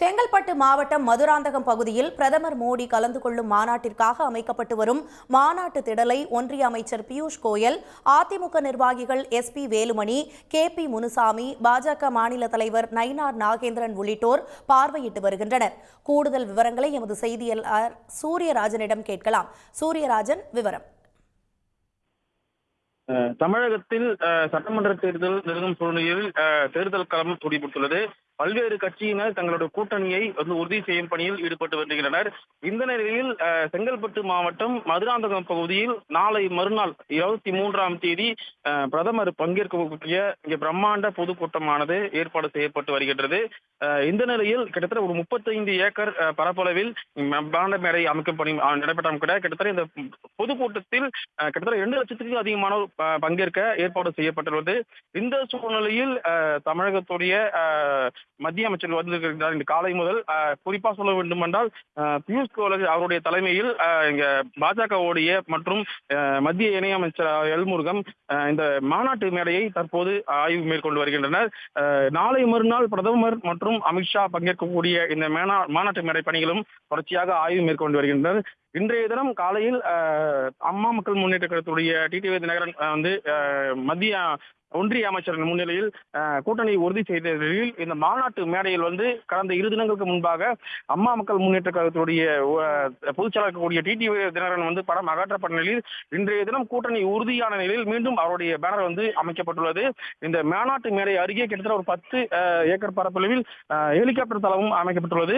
செங்கல்பட்டு மாவட்டம் மதுராந்தகம் பகுதியில் பிரதமர் மோடி கலந்து கொள்ளும் மாநாட்டிற்காக அமைக்கப்பட்டு வரும் மாநாட்டு திடலை ஒன்றிய அமைச்சர் பியூஷ் கோயல், அதிமுக நிர்வாகிகள் SP வேலுமணி, KP முனுசாமி, பாஜக மாநில தலைவர் நயினார் நாகேந்திரன் உள்ளிட்டோர் பார்வையிட்டு வருகின்றனர். கூடுதல் விவரங்களை எமது செய்தியாளர் சூரியராஜனிடம் கேட்கலாம். சூரியராஜன், விவரம். தமிழகத்தில் சட்டமன்ற தேர்தல் நெருங்கும் சூழ்நிலையில் தேர்தல் களம் துடிபட்டுள்ளது. பல்வேறு கட்சியினர் தங்களுடைய கூட்டணியை உறுதி செய்யும் பணியில் ஈடுபட்டு வருகின்றனர். இந்த நிலையில் செங்கல்பட்டு மாவட்டம் மதுராந்தகம் பகுதியில் நாளை மறுநாள் 23ஆம் தேதி பிரதமர் பங்கேற்கக்கூடிய இங்கே பிரம்மாண்ட பொதுக்கூட்டமானது ஏற்பாடு செய்யப்பட்டு வருகின்றது. இந்த நிலையில் கிட்டத்தட்ட ஒரு 35 ஏக்கர் பரப்பளவில் பிரம்மாண்ட மேடை அமைக்கும் பணி நடைபெற்றாலும் கூட கிட்டத்தட்ட இந்த பொதுக்கூட்டத்தில் கிட்டத்தட்ட 2 லட்சத்துக்கும் அதிகமானோர் பங்கேற்க ஏற்பாடு செய்யப்பட்டுள்ளது. இந்த சூழ்நிலையில் தமிழகத்துடைய மத்திய அமைச்சர் வந்திருக்கிறார். இந்த காலை முதல் குறிப்பா சொல்ல வேண்டும் என்றால் பியூஷ் கோயல் அவருடைய தலைமையில் இங்க பாஜகவுடைய மற்றும் மத்திய இணையமைச்சர் எல்முருகன் இந்த மாநாட்டு மேடையை தற்போது ஆய்வு மேற்கொண்டு வருகின்றனர். நாளை மறுநாள் பிரதமர் மற்றும் அமித்ஷா பங்கேற்கக்கூடிய இந்த மாநாட்டு மேடை பணிகளும் தொடர்ச்சியாக ஆய்வு மேற்கொண்டு வருகின்றனர். இன்றைய தினம் காலையில் அம்மா மக்கள் முன்னேற்ற கழகத்துடைய டிடிவி தினகரன் மத்திய ஒன்றிய அமைச்சரின் முன்னிலையில் கூட்டணி உறுதி செய்த நிலையில் இந்த மாநாட்டு மேடையில் கடந்த 2 தினங்களுக்கு முன்பாக அம்மா மக்கள் முன்னேற்ற கழகத்துடைய பொதுச்செயலாளர் கூடிய டிடிவி தினகரன் படம் அகற்றப்பட்ட நிலையில் இன்றைய தினம் கூட்டணி உறுதியான நிலையில் மீண்டும் அவருடைய பேனர் அமைக்கப்பட்டுள்ளது. இந்த மாநாட்டு மேடை அருகே கிட்டத்தட்ட ஒரு 10 ஏக்கர் பரப்பளவில் ஹெலிகாப்டர் தளமும் அமைக்கப்பட்டுள்ளது.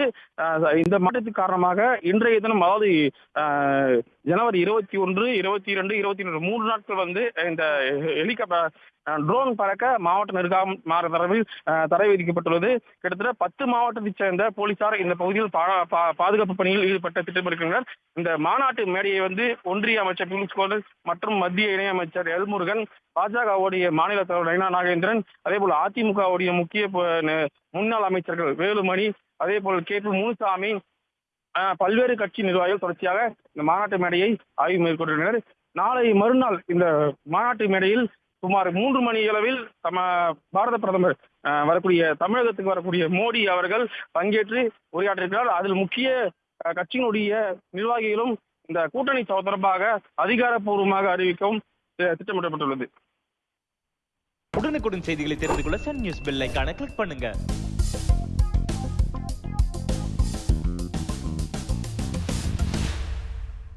இந்த மாற்றத்தின் காரணமாக இன்றைய தினம், அதாவது ஜனவரி 21, 22, 23 3 நாட்கள் இந்த ஹெலிகாப்டர் ட்ரோன் பறக்க மாவட்ட நிர்வாகம் தரவில் தடை விதிக்கப்பட்டுள்ளது. கிட்டத்தட்ட 10 மாவட்டத்தைச் சேர்ந்த போலீசார் இந்த பகுதியில் பாதுகாப்பு பணியில் ஈடுபட்ட திட்டமிட்டிருக்கின்றனர். இந்த மாநாட்டு மேடையை ஒன்றிய அமைச்சர் பியூஷ் கோயல் மற்றும் மத்திய இணையமைச்சர் எல்முருகன், பாஜகவுடைய மாநில தலைவர் நயினார் நாகேந்திரன், அதே போல் அதிமுகவுடைய முக்கிய முன்னாள் அமைச்சர்கள் வேலுமணி, அதே போல் KP முனுசாமி, பல்வேறு கட்சி நிர்வாகிகள் தொடர்ச்சியாக இந்த மாநாட்டு மேடையை ஆய்வு மேற்கொண்டுள்ளனர். நாளை மறுநாள் இந்த மாநாட்டு மேடையில் சுமார் 3 மணி அளவில் பாரத பிரதமர் தமிழகத்துக்கு வரக்கூடிய மோடி அவர்கள் பங்கேற்று உரையாற்றிருக்கிறார். அதில் முக்கிய கட்சியினுடைய நிர்வாகிகளும் இந்த கூட்டணி தொடர்பாக அதிகாரப்பூர்வமாக அறிவிக்கவும் திட்டமிடப்பட்டுள்ளது. உடனுக்குடன் செய்திகளை தெரிந்து கொள்ள சன் நியூஸ் பெல் ஐகானை கிளிக் பண்ணுங்க.